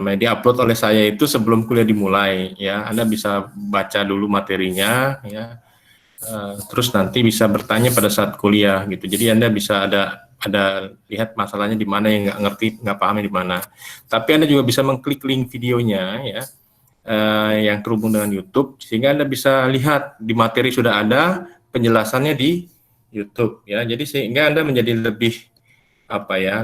Diupload oleh saya itu sebelum kuliah dimulai, ya. Anda bisa baca dulu materinya, ya. Terus nanti bisa bertanya pada saat kuliah gitu. Jadi Anda bisa ada lihat masalahnya di mana, yang nggak ngerti, nggak paham di mana. Tapi Anda juga bisa mengklik link videonya, ya, yang terhubung dengan YouTube, sehingga Anda bisa lihat di materi sudah ada penjelasannya di YouTube, ya. Jadi sehingga Anda menjadi lebih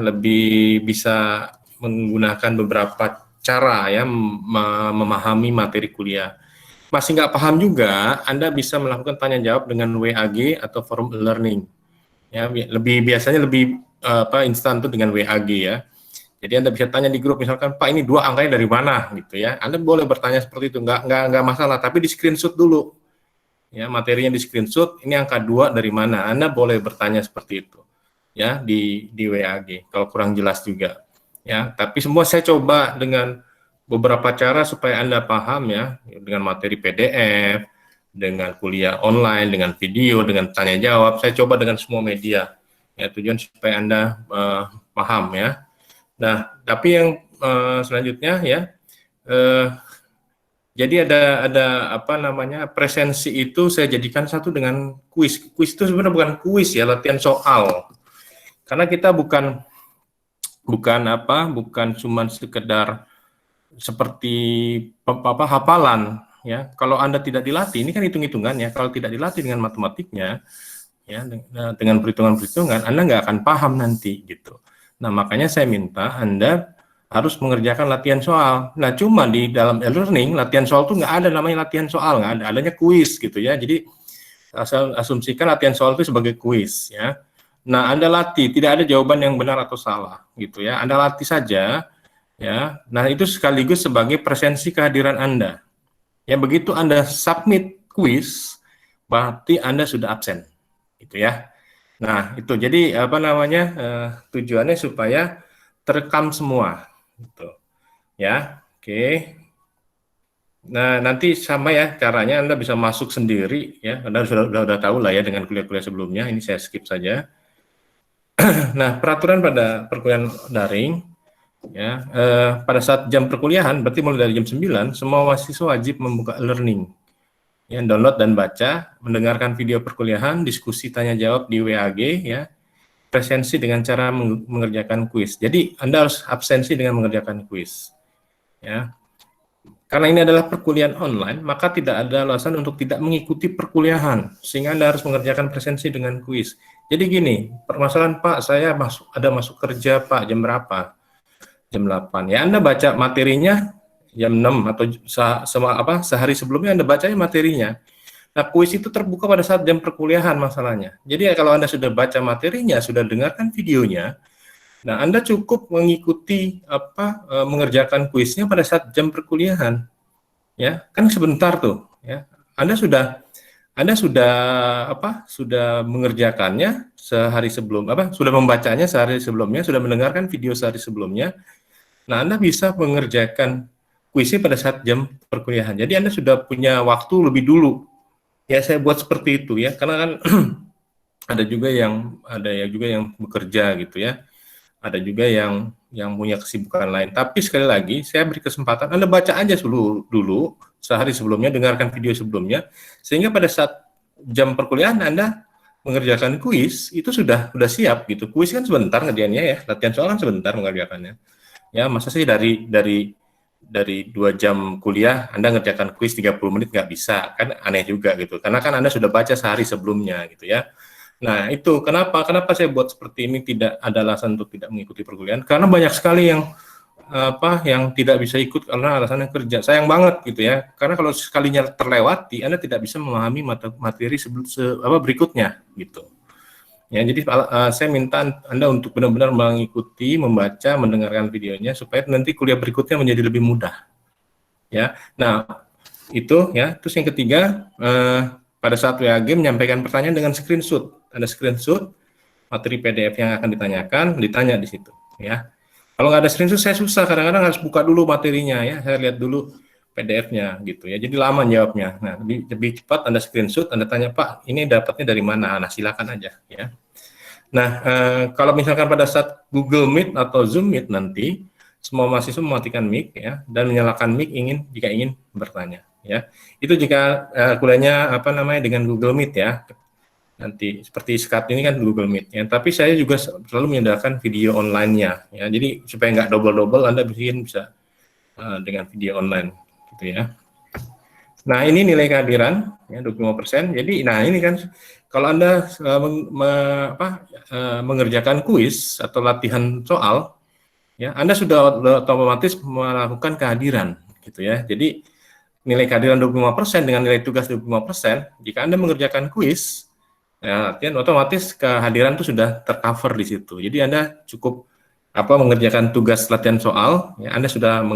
lebih bisa menggunakan beberapa cara, ya, memahami materi kuliah. Masih nggak paham juga, Anda bisa melakukan tanya jawab dengan WAG atau forum learning. Ya, biasanya lebih instan tuh dengan WAG, ya. Jadi Anda bisa tanya di grup, misalkan, Pak, ini 2 angkanya dari mana, gitu, ya. Anda boleh bertanya seperti itu, nggak masalah, tapi di screenshot dulu, ya, materinya di screenshot, ini angka 2 dari mana. Anda boleh bertanya seperti itu, ya, di WAG kalau kurang jelas juga, ya. Tapi semua saya coba dengan beberapa cara supaya Anda paham, ya, dengan materi PDF, dengan kuliah online, dengan video, dengan tanya jawab. Saya coba dengan semua media, ya, tujuan supaya Anda paham, ya. Nah, tapi yang selanjutnya, ya, jadi ada presensi itu saya jadikan satu dengan kuis. Kuis itu sebenarnya bukan kuis, ya, latihan soal. Karena kita bukan cuma sekedar seperti hafalan, ya. Kalau Anda tidak dilatih, ini kan hitung-hitungan, ya. Kalau tidak dilatih dengan matematiknya, ya, dengan perhitungan-perhitungan, Anda nggak akan paham nanti, gitu. Nah, makanya saya minta Anda harus mengerjakan latihan soal. Nah, cuma di dalam e-learning, latihan soal itu nggak ada namanya latihan soal, nggak ada, adanya kuis, gitu, ya. Jadi asumsikan latihan soal itu sebagai kuis, ya. Nah, Anda latih, tidak ada jawaban yang benar atau salah, gitu, ya. Anda latih saja, ya. Nah, itu sekaligus sebagai presensi kehadiran Anda. Ya, begitu Anda submit kuis, berarti Anda sudah absen, gitu, ya. Nah, itu jadi tujuannya supaya terekam semua, gitu, ya. Oke. Nah, nanti sama, ya, caranya Anda bisa masuk sendiri, ya. Anda sudah tahu lah, ya, dengan kuliah-kuliah sebelumnya. Ini saya skip saja. Nah, peraturan pada perkuliahan daring, ya, pada saat jam perkuliahan, berarti mulai dari jam 9, semua mahasiswa wajib membuka learning, ya, download dan baca, mendengarkan video perkuliahan, diskusi tanya jawab di WAG, ya, presensi dengan cara mengerjakan kuis. Jadi Anda harus absensi dengan mengerjakan kuis, ya. Karena ini adalah perkuliahan online, maka tidak ada alasan untuk tidak mengikuti perkuliahan, sehingga Anda harus mengerjakan presensi dengan kuis. Jadi gini, permasalahan, Pak, saya masuk kerja, Pak, jam berapa? Jam 8. Ya, Anda baca materinya jam 6 atau sehari sebelumnya Anda bacanya materinya. Nah, kuis itu terbuka pada saat jam perkuliahan masalahnya. Jadi, kalau Anda sudah baca materinya, sudah dengarkan videonya, nah, Anda cukup mengikuti mengerjakan kuisnya pada saat jam perkuliahan. Ya, kan sebentar tuh, ya. Anda sudah mengerjakannya sehari sebelum, sudah membacanya sehari sebelumnya, sudah mendengarkan video sehari sebelumnya. Nah, Anda bisa mengerjakan kuisnya pada saat jam perkuliahan. Jadi Anda sudah punya waktu lebih dulu. Ya, saya buat seperti itu, ya, karena kan ada ya juga yang bekerja, gitu, ya. Ada juga yang punya kesibukan lain. Tapi sekali lagi saya beri kesempatan Anda baca aja dulu sehari sebelumnya, dengarkan video sebelumnya, sehingga pada saat jam perkuliahan Anda mengerjakan kuis itu sudah siap, gitu. Kuis kan sebentar ngerjainnya, ya. Latihan soal kan sebentar mengerjakannya. Ya, masa sih dari 2 jam kuliah Anda ngerjakan kuis 30 menit, nggak bisa, kan aneh juga, gitu. Karena kan Anda sudah baca sehari sebelumnya, gitu, ya. Nah, itu kenapa saya buat seperti ini, tidak ada alasan untuk tidak mengikuti perkuliahan, karena banyak sekali yang tidak bisa ikut karena alasannya kerja. Sayang banget, gitu, ya. Karena kalau sekalinya terlewati, Anda tidak bisa memahami materi berikutnya, gitu. Ya, jadi saya minta Anda untuk benar-benar mengikuti, membaca, mendengarkan videonya supaya nanti kuliah berikutnya menjadi lebih mudah. Ya. Nah, itu, ya. Terus yang ketiga, pada saat WAG menyampaikan pertanyaan dengan screenshot. Ada screenshot materi PDF yang akan ditanya di situ, ya. Kalau nggak ada screenshot saya susah, kadang-kadang harus buka dulu materinya, ya. Saya lihat dulu PDF-nya, gitu, ya. Jadi lama jawabnya. Nah, lebih cepat Anda screenshot, Anda tanya, Pak, ini dapatnya dari mana? Nah, silakan aja, ya. Nah, kalau misalkan pada saat Google Meet atau Zoom Meet nanti, semua mahasiswa mematikan mic ya dan menyalakan mic jika ingin bertanya ya. Itu jika kuliahnya apa namanya dengan Google Meet ya. Nanti seperti Skype ini kan Google Meet ya. Tapi saya juga selalu menyediakan video online-nya ya. Jadi supaya nggak double-double Anda bisa dengan video online gitu ya. Nah, ini nilai kehadiran ya 25%. Jadi nah ini kan kalau Anda mengerjakan kuis atau latihan soal ya, Anda sudah otomatis melakukan kehadiran gitu ya. Jadi nilai kehadiran 25% dengan nilai tugas 25%, jika Anda mengerjakan kuis ya, artinya otomatis kehadiran itu sudah tercover di situ. Jadi Anda cukup mengerjakan tugas latihan soal, ya Anda sudah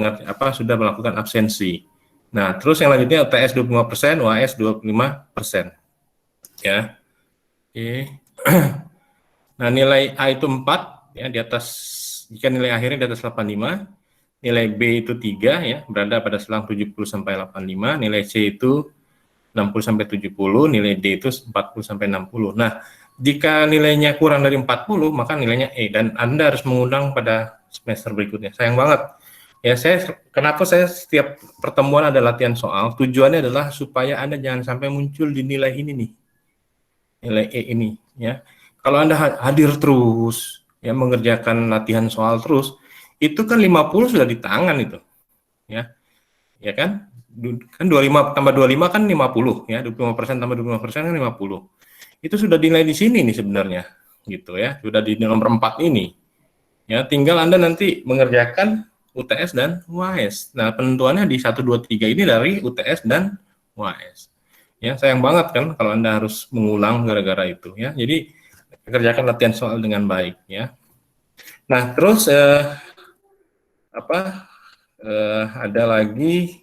sudah melakukan absensi. Nah, terus yang lanjutnya UTS 25%, UAS 25%. Ya. Oke. Nah, nilai A itu 4 ya di atas jika nilai akhirnya di atas 85, nilai B itu 3 ya, berada pada selang 70 sampai 85, nilai C itu 60 sampai 70, nilai D itu 40 sampai 60. Nah, jika nilainya kurang dari 40, maka nilainya E dan Anda harus mengundang pada semester berikutnya. Sayang banget. Ya, kenapa saya setiap pertemuan ada latihan soal, tujuannya adalah supaya Anda jangan sampai muncul di nilai ini nih. Nilai E ini ya. Kalau Anda hadir terus ya mengerjakan latihan soal terus, itu kan 50 sudah di tangan itu. Ya. Ya kan? Kan 25 tambah 25 kan 50 ya, 25% tambah 25% kan 50. Itu sudah nilai di sini nih sebenarnya. Gitu ya. Sudah di nomor 4 ini. Ya, tinggal Anda nanti mengerjakan UTS dan UAS. Nah, penentuannya di 1 2 3 ini dari UTS dan UAS. Ya, sayang banget kan kalau Anda harus mengulang gara-gara itu ya. Jadi kerjakan latihan soal dengan baik ya. Nah, terus ada lagi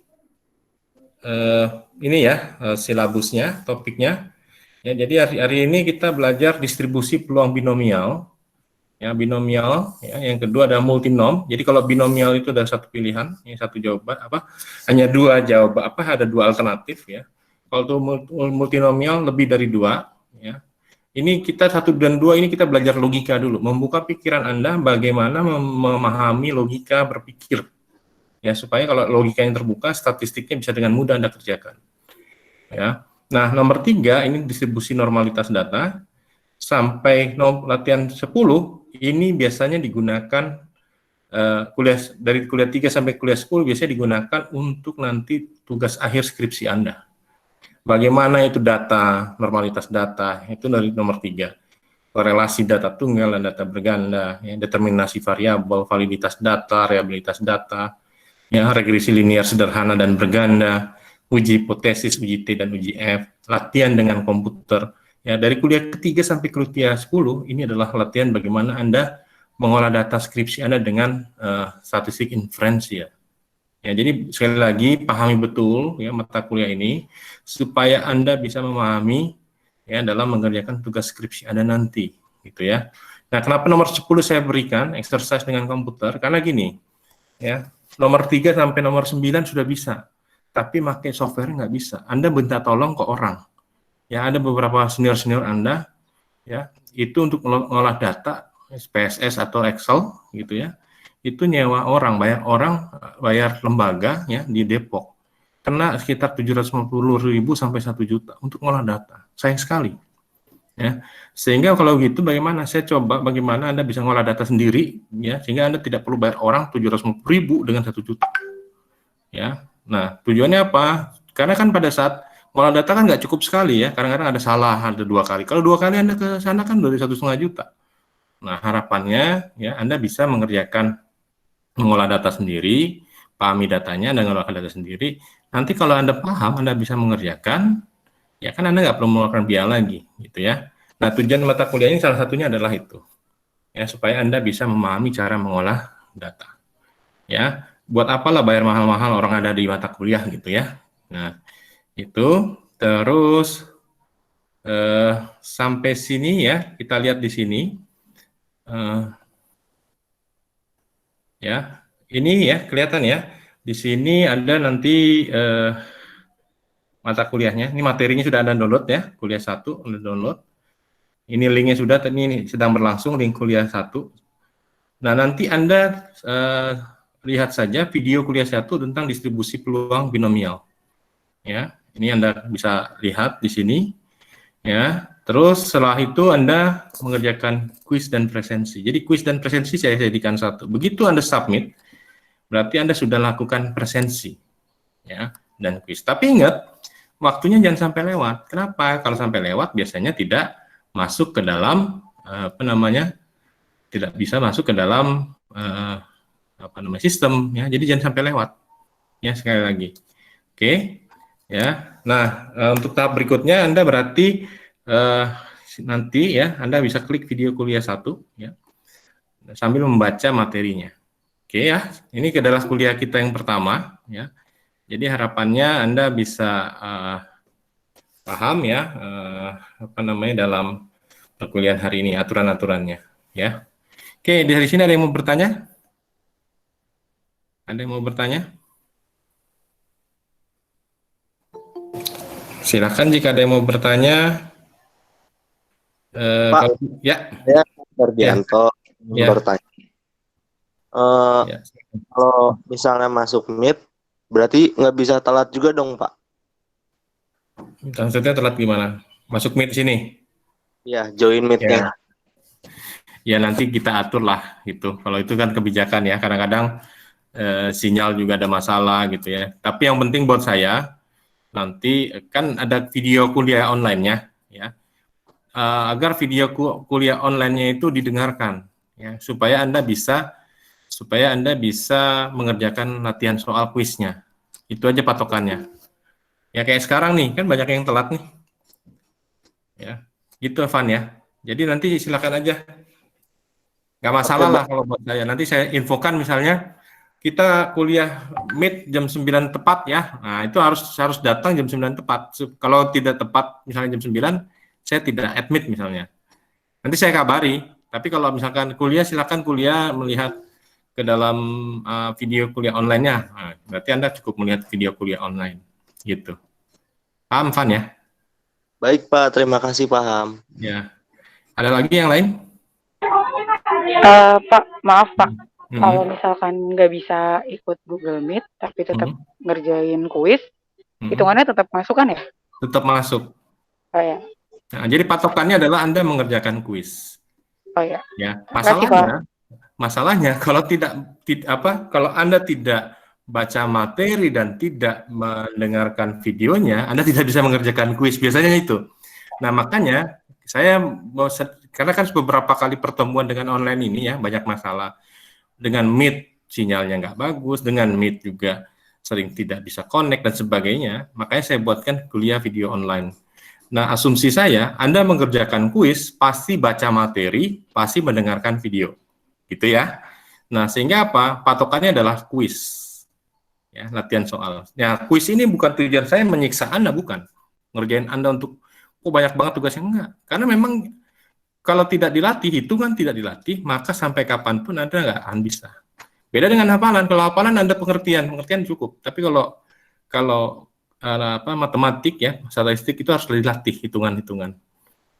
ini ya silabusnya, topiknya. Ya, jadi hari ini kita belajar distribusi peluang binomial. Ya, binomial ya, yang kedua ada multinom. Jadi kalau binomial itu ada satu pilihan, ini satu jawaban hanya dua jawaban ada dua alternatif ya. Kalau itu multinomial lebih dari dua ya. Ini kita 1 dan 2 ini kita belajar logika dulu, membuka pikiran Anda bagaimana memahami logika berpikir. Ya, supaya kalau logikanya terbuka, statistiknya bisa dengan mudah Anda kerjakan. Ya. Nah, nomor 3 ini distribusi normalitas data. Sampai latihan 10 ini biasanya digunakan dari kuliah 3 sampai kuliah 10 biasanya digunakan untuk nanti tugas akhir skripsi Anda. Bagaimana itu data, normalitas data, itu dari nomor 3. Korelasi data tunggal dan data berganda, ya, determinasi variabel, validitas data, reliabilitas data, ya, regresi linear sederhana dan berganda, uji hipotesis, uji T dan uji F, latihan dengan komputer. Ya, dari kuliah ketiga sampai kuliah 10 ini adalah latihan bagaimana Anda mengolah data skripsi Anda dengan statistik inferensi ya. Ya, jadi sekali lagi pahami betul ya mata kuliah ini supaya Anda bisa memahami ya dalam mengerjakan tugas skripsi Anda nanti gitu ya. Nah, kenapa nomor 10 saya berikan exercise dengan komputer? Karena gini ya, nomor 3 sampai nomor 9 sudah bisa. Tapi pakai software nggak bisa. Anda minta tolong ke orang. Ya, ada beberapa senior-senior Anda ya, itu untuk mengolah data PSS atau Excel gitu ya. Itu nyewa orang, bayar lembaga ya di Depok. Kena sekitar 750.000 sampai 1 juta untuk mengolah data. Sayang sekali. Ya. Sehingga kalau gitu bagaimana? Saya coba bagaimana Anda bisa mengolah data sendiri ya, sehingga Anda tidak perlu bayar orang 750.000 dengan 1 juta. Ya. Nah, tujuannya apa? Karena kan pada saat mengolah data kan nggak cukup sekali ya, kadang-kadang ada salah, ada 2 kali. Kalau 2 kali Anda ke sana kan dari 1,5 juta. Nah, harapannya ya Anda bisa mengolah data sendiri, pahami datanya dan mengolah data sendiri. Nanti kalau Anda paham, Anda bisa mengerjakan, ya kan Anda nggak perlu mengeluarkan biaya lagi, gitu ya. Nah, tujuan mata kuliah ini salah satunya adalah itu, ya supaya Anda bisa memahami cara mengolah data. Ya, buat apalah bayar mahal-mahal orang ada di mata kuliah gitu ya. Nah, itu terus sampai sini ya kita lihat di sini ya ini ya kelihatan ya di sini ada nanti mata kuliahnya, ini materinya sudah Anda download ya, kuliah 1 Anda download, ini linknya sudah, ini sedang berlangsung link kuliah 1. Nah, nanti Anda lihat saja video kuliah 1 tentang distribusi peluang binomial. Ya, ini Anda bisa lihat di sini. Ya, terus setelah itu Anda mengerjakan kuis dan presensi. Jadi kuis dan presensi saya jadikan satu. Begitu Anda submit, berarti Anda sudah lakukan presensi, ya, dan kuis. Tapi ingat, waktunya jangan sampai lewat. Kenapa? Kalau sampai lewat biasanya tidak masuk ke dalam tidak bisa masuk ke dalam sistem, ya. Jadi jangan sampai lewat. Ya, sekali lagi. Oke, ya. Nah, untuk tahap berikutnya Anda berarti nanti ya Anda bisa klik video kuliah 1 ya sambil membaca materinya. Oke ya, ini adalah kuliah kita yang pertama ya. Jadi harapannya Anda bisa paham ya dalam perkuliahan hari ini aturan-aturannya ya. Oke, dari sini ada yang mau bertanya? Ada yang mau bertanya? Silakan jika ada yang mau bertanya. Pak, ya. saya Dardianto ya. bertanya. Kalau misalnya masuk Meet, berarti nggak bisa telat juga dong, Pak? Maksudnya telat gimana? Masuk Meet sini? Ya, join Meet-nya. Ya nanti kita atur lah gitu. Kalau itu kan kebijakan ya. Kadang-kadang sinyal juga ada masalah gitu ya. Tapi yang penting buat saya nanti kan ada video kuliah online-nya ya. Agar video kuliah online-nya itu didengarkan ya supaya Anda bisa mengerjakan latihan soal kuisnya. Itu aja patokannya. Ya kayak sekarang nih kan banyak yang telat nih. Ya, gitu Van ya. Jadi nanti silakan aja. Nggak masalah lah kalau buat saya. Nanti saya infokan misalnya kita kuliah Meet jam 9 tepat ya. Nah, itu harus datang jam 9 tepat. Kalau tidak tepat misalnya jam 9, saya tidak admit misalnya. Nanti saya kabari. Tapi kalau misalkan kuliah, silakan kuliah melihat ke dalam video kuliah online-nya. Nah, berarti Anda cukup melihat video kuliah online. Gitu. Paham, Van ya? Baik, Pak. Terima kasih, paham. Ya. Ada lagi yang lain? Pak, maaf Pak. Kalau misalkan nggak bisa ikut Google Meet, tapi tetap ngerjain kuis, hitungannya tetap masuk kan ya? Tetap masuk. Oh ya. Nah, jadi patokannya adalah Anda mengerjakan kuis. Oh ya. Ya, masalahnya kalau kalau Anda tidak baca materi dan tidak mendengarkan videonya, Anda tidak bisa mengerjakan kuis. Biasanya itu. Nah, makanya saya mau karena kan beberapa kali pertemuan dengan online ini ya banyak masalah. Dengan Meet sinyalnya nggak bagus, dengan Meet juga sering tidak bisa connect dan sebagainya. Makanya saya buatkan kuliah video online. Nah, asumsi saya, Anda mengerjakan kuis, pasti baca materi, pasti mendengarkan video. Gitu ya. Nah, sehingga apa? Patokannya adalah kuis. Ya, latihan soal. Ya, kuis ini bukan tujuan saya menyiksa Anda, bukan. Ngerjain Anda untuk, banyak banget tugasnya, enggak. Karena memang kalau tidak dilatih, hitungan tidak dilatih, maka sampai kapanpun Anda nggak akan bisa. Beda dengan hafalan. Kalau hafalan Anda pengertian cukup. Tapi kalau matematik ya, statistik itu harus dilatih hitungan-hitungan.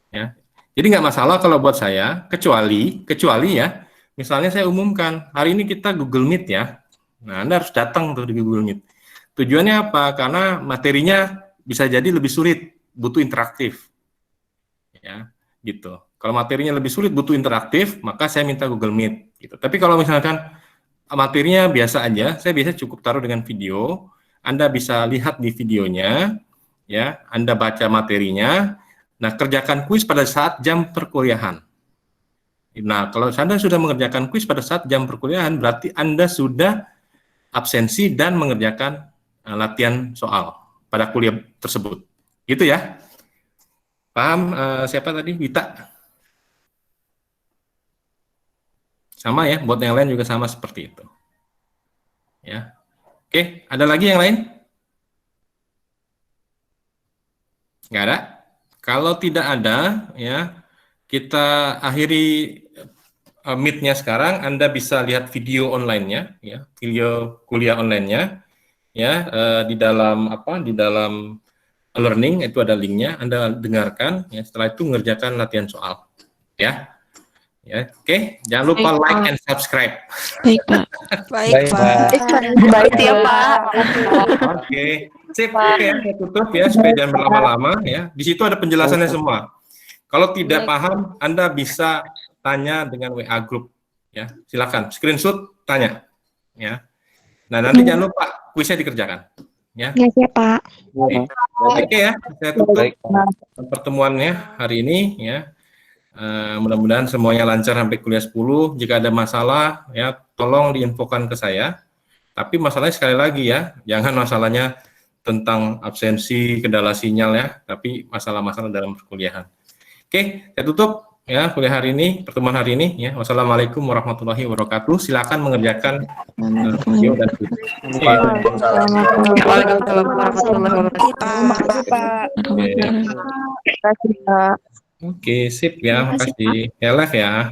Ya. Jadi nggak masalah kalau buat saya, kecuali ya, misalnya saya umumkan hari ini kita Google Meet ya. Nah, Anda harus datang tuh di Google Meet. Tujuannya apa? Karena materinya bisa jadi lebih sulit, butuh interaktif. Ya, gitu. Kalau materinya lebih sulit, butuh interaktif, maka saya minta Google Meet. Gitu. Tapi kalau misalkan materinya biasa aja, saya biasa cukup taruh dengan video. Anda bisa lihat di videonya, ya. Anda baca materinya. Nah, kerjakan kuis pada saat jam perkuliahan. Nah, kalau Anda sudah mengerjakan kuis pada saat jam perkuliahan, berarti Anda sudah absensi dan mengerjakan latihan soal pada kuliah tersebut. Gitu ya. Paham? Siapa tadi? Wita. Sama ya, buat yang lain juga sama seperti itu. Ya. Oke, ada lagi yang lain? Nggak ada? Kalau tidak ada, ya, kita akhiri Meet-nya sekarang. Anda bisa lihat video online-nya, ya, video kuliah online-nya, ya, di dalam learning itu ada link-nya. Anda dengarkan, ya, setelah itu mengerjakan latihan soal, ya. Ya, oke. Jangan lupa Baik, like Pak. and subscribe. Baik, Pak. Baik, Pak. Baik ya Pak. Oke, sip. Oke, saya tutup ya supaya jangan berlama-lama ya. Di situ ada penjelasannya semua. Kalau tidak paham, Anda bisa tanya dengan WA group ya. Silakan screenshot tanya ya. Nah, nanti jangan lupa kuisnya dikerjakan ya. Ya, siap, Pak. Oke ya, saya tutup pertemuannya hari ini ya. Mudah-mudahan semuanya lancar sampai kuliah 10. Jika ada masalah ya tolong diinfokan ke saya. Tapi masalahnya sekali lagi ya, jangan masalahnya tentang absensi, kendala sinyal ya, tapi masalah-masalah dalam perkuliahan. Oke, saya tutup ya kuliah hari ini, pertemuan hari ini ya. Wassalamualaikum warahmatullahi wabarakatuh. Silakan mengerjakan video dan Waalaikumsalam warahmatullahi wabarakatuh. Oke, sip ya, makasih. Ya, live ya.